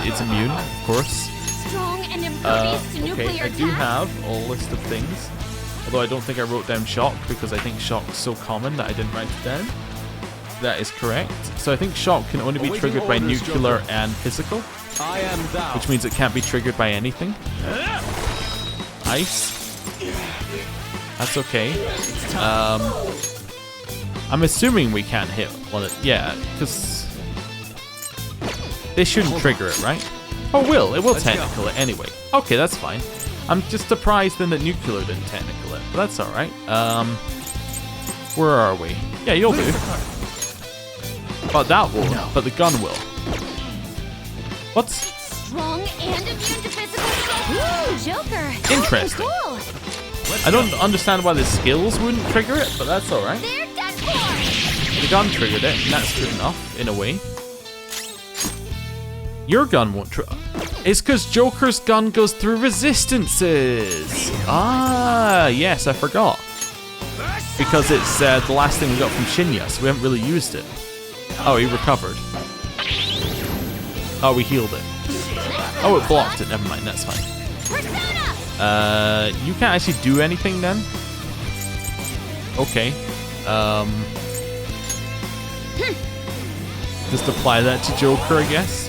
It's immune, of course. Strong and impervious to Okay, nuclear I do attacks. have a list of things. Although I don't think I wrote down shock because I think shock's so common that I didn't write it down. That is correct. So I think shock can only be Awaiting triggered by orders, nuclear Joker. and physical, I am thou. which means it can't be triggered by anything. Ice. That's okay. I'm assuming we can't hit one of... Yeah, because... This shouldn't trigger it, right? Oh, it will. It will technical it anyway. Okay, that's fine. I'm just surprised then that nuclear didn't technical it, but that's alright. Where are we? Yeah, you'll do. But that will. No. But the gun will. What's... Strong and immune to physical shock. Joker. Interesting. Cool. I don't understand why the skills wouldn't trigger it, but that's alright. They're done for. The gun triggered it, and that's good enough, in a way. Your gun won't trigger. It's because Joker's gun goes through resistances. Ah, yes, I forgot. Because it's the last thing we got from Shinya, so we haven't really used it. Oh, he recovered. Oh, we healed it. Oh, it blocked it. Never mind, that's fine. You can't actually do anything then? Okay. Just apply that to Joker, I guess.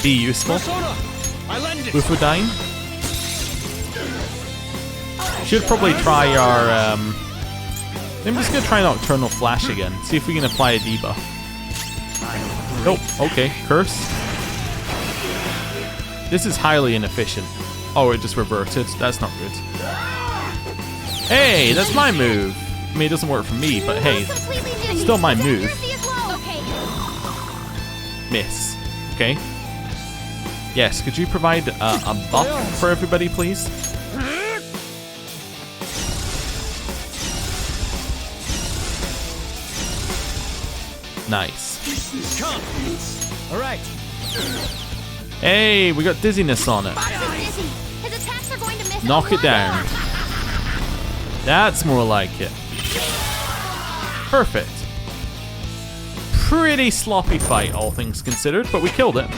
Be useful. Bufodyne. Should probably try our... I'm just going to try Nocturnal Flash again. See if we can apply a debuff. Oh, okay. Curse. This is highly inefficient. Oh, it just reverted. That's not good. Hey, that's my move. I mean, it doesn't work for me, but hey, still my move. Miss. Okay. Yes, could you provide a buff for everybody, please? Nice. All right. Hey, we got dizziness on it. His attacks are going to miss. Knock it down. That's more like it. Perfect. Pretty sloppy fight, all things considered, but we killed it.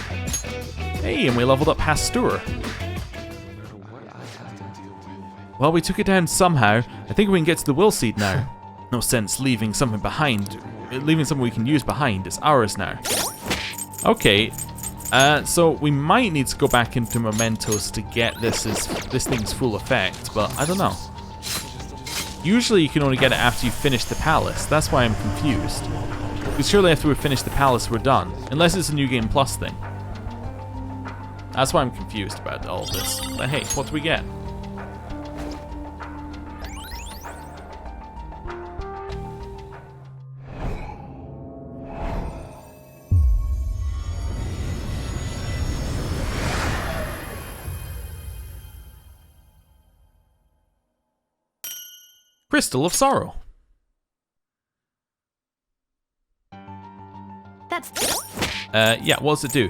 Hey, and we leveled up Hastur. Well, we took it down somehow. I think we can get to the Will Seed now. No sense leaving something behind. Leaving something we can use behind. It's ours now. Okay. So we might need to go back into Mementos to get this thing's full effect, but I don't know. Usually you can only get it after you finish the palace. That's why I'm confused. Because surely after we finish the palace, we're done. Unless it's a New Game Plus thing. That's why I'm confused about all of this. But hey, what do we get? Crystal of Sorrow. That's... Yeah, what does it do?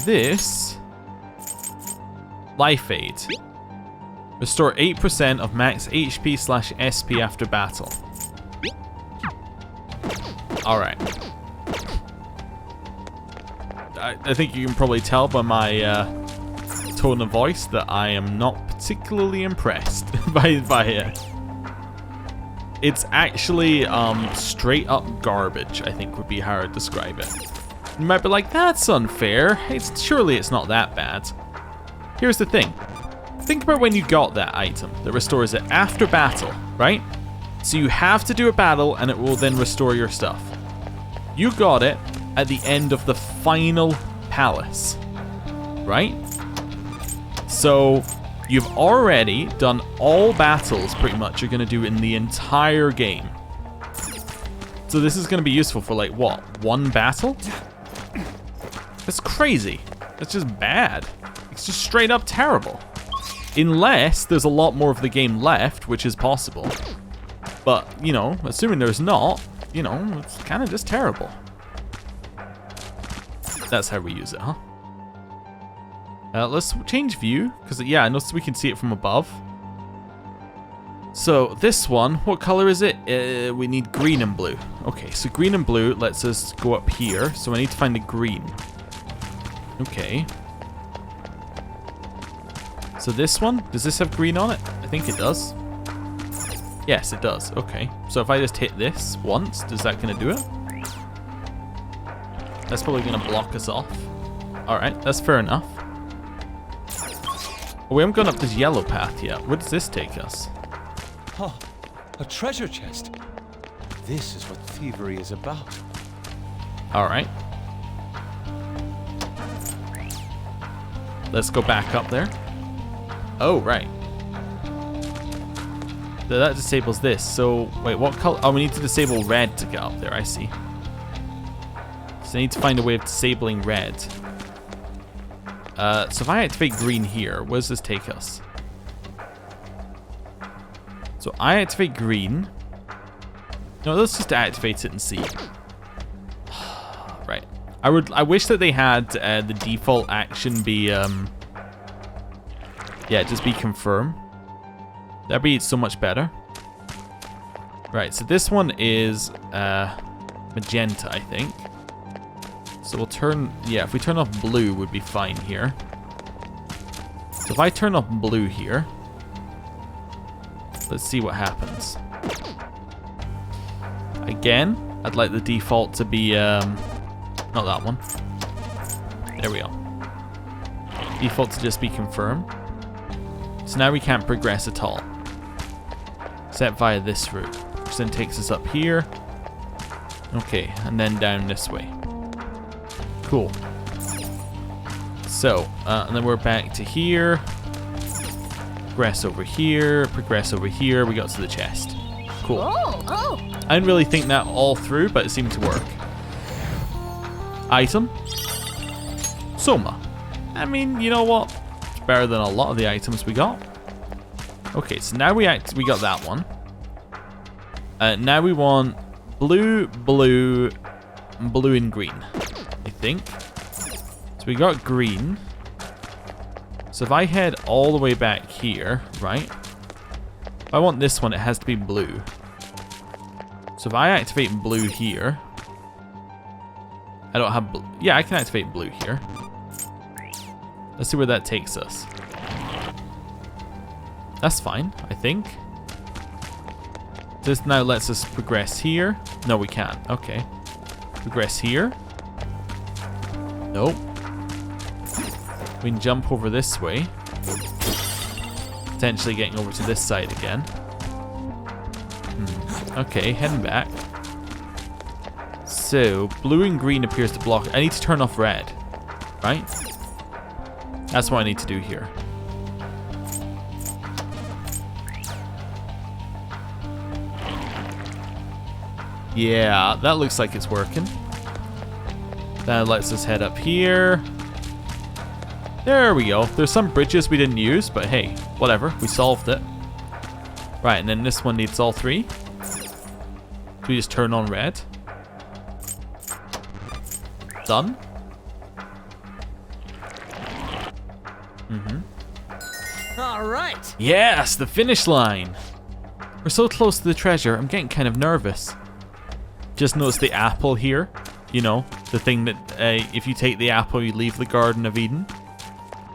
This... Life Aid. Restore 8% of max HP/SP after battle. Alright. I think you can probably tell by my tone of voice that I am not particularly impressed by it. It's actually straight up garbage, I think would be how I'd describe it. You might be like, that's unfair. Surely it's not that bad. Here's the thing. Think about when you got that item that restores it after battle, right? So you have to do a battle and it will then restore your stuff. You got it at the end of the final palace, right? So you've already done all battles pretty much you're going to do in the entire game. So this is going to be useful for like, what, one battle? That's crazy. That's just bad. It's just straight up terrible. Unless there's a lot more of the game left, which is possible. But, you know, assuming there's not, you know, it's kind of just terrible. That's how we use it, huh? Let's change view, because, yeah, I noticed we can see it from above. So, this one, what color is it? We need green and blue. Okay, so green and blue lets us go up here, so I need to find the green. Okay. So this one, does this have green on it? I think it does. Yes, it does. Okay. So if I just hit this once, is that going to do it? That's probably going to block us off. Alright, that's fair enough. Oh, we haven't gone up this yellow path yet. Where does this take us? Huh. A treasure chest. This is what thievery is about. Alright. Let's go back up there. Oh, right. So that disables this. So, wait, what color? Oh, we need to disable red to get up there. I see. So I need to find a way of disabling red. So if I activate green here, where does this take us? So I activate green. No, let's just activate it and see. Right. I wish that they had the default action be yeah, just be confirm. That'd be so much better. Right, so this one is magenta, I think. So we'll turn, yeah, if we turn off blue would be fine here. So if I turn off blue here, let's see what happens. Again, I'd like the default to be, not that one. There we go. Default to just be confirmed. So now we can't progress at all. Except via this route. Which then takes us up here. Okay, and then down this way. Cool. So, and then we're back to here. Progress over here. Progress over here. We got to the chest. Cool. I didn't really think that all through, but it seemed to work. Item. Soma. I mean, you know what? Better than a lot of the items we got. Okay, so now we got that one. Now we want blue, blue, blue and green, I think. So we got green. So if I head all the way back here, right? If I want this one, it has to be blue. So if I activate blue here, I don't have blue. Yeah, I can activate blue here. Let's see where that takes us. That's fine, I think. This now lets us progress here. No, we can't. Okay. Progress here. Nope. We can jump over this way. Potentially getting over to this side again. Okay, heading back. So, blue and green appears to block. I need to turn off red. Right? That's what I need to do here. Yeah, that looks like it's working. That lets us head up here. There we go. There's some bridges we didn't use, but hey, whatever. We solved it. Right, and then this one needs all three. So we just turn on red. Done. All right. Yes, the finish line. We're so close to the treasure, I'm getting kind of nervous. Just notice the apple here. You know, the thing that if you take the apple, you leave the Garden of Eden.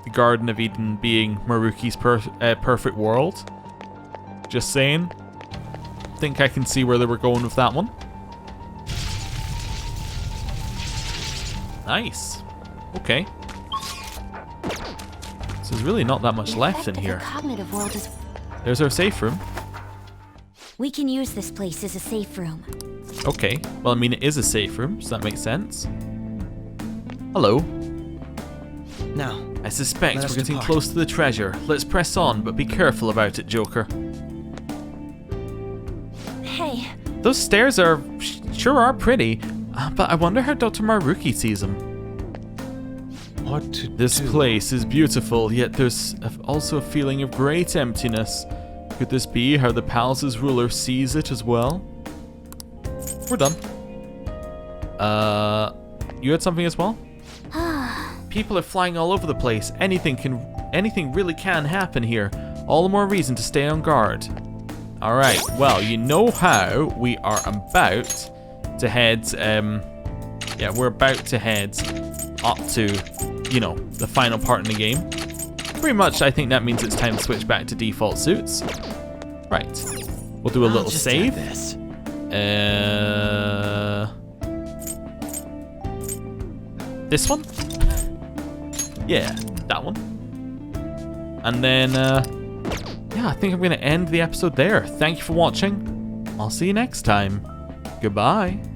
The Garden of Eden being Meruki's perfect world. Just saying. think I can see where they were going with that one. Nice. Okay. So there's really not that much left in here. Cognitive world is... There's our safe room. We can use this place as a safe room. Okay. Well, I mean, it is a safe room, so that makes sense. Hello. Now, I suspect let us we're getting depart. close to the treasure. Let's press on, but be careful about it, Joker. Hey, Those stairs are... sure are pretty, but I wonder how Dr. Meruki sees them. What to This do? place is beautiful, yet there's also a feeling of great emptiness. Could this be how the palace's ruler sees it as well? We're done. You had something as well? People are flying all over the place. Anything really can happen here. All the more reason to stay on guard. Alright, well, you know how we are about to head, yeah, we're about to head up to, you know, the final part in the game. Pretty much, I think that means it's time to switch back to default suits. Right. We'll do a little just save. add this. This one? Yeah, that one. And then, yeah, I think I'm going to end the episode there. Thank you for watching. I'll see you next time. Goodbye.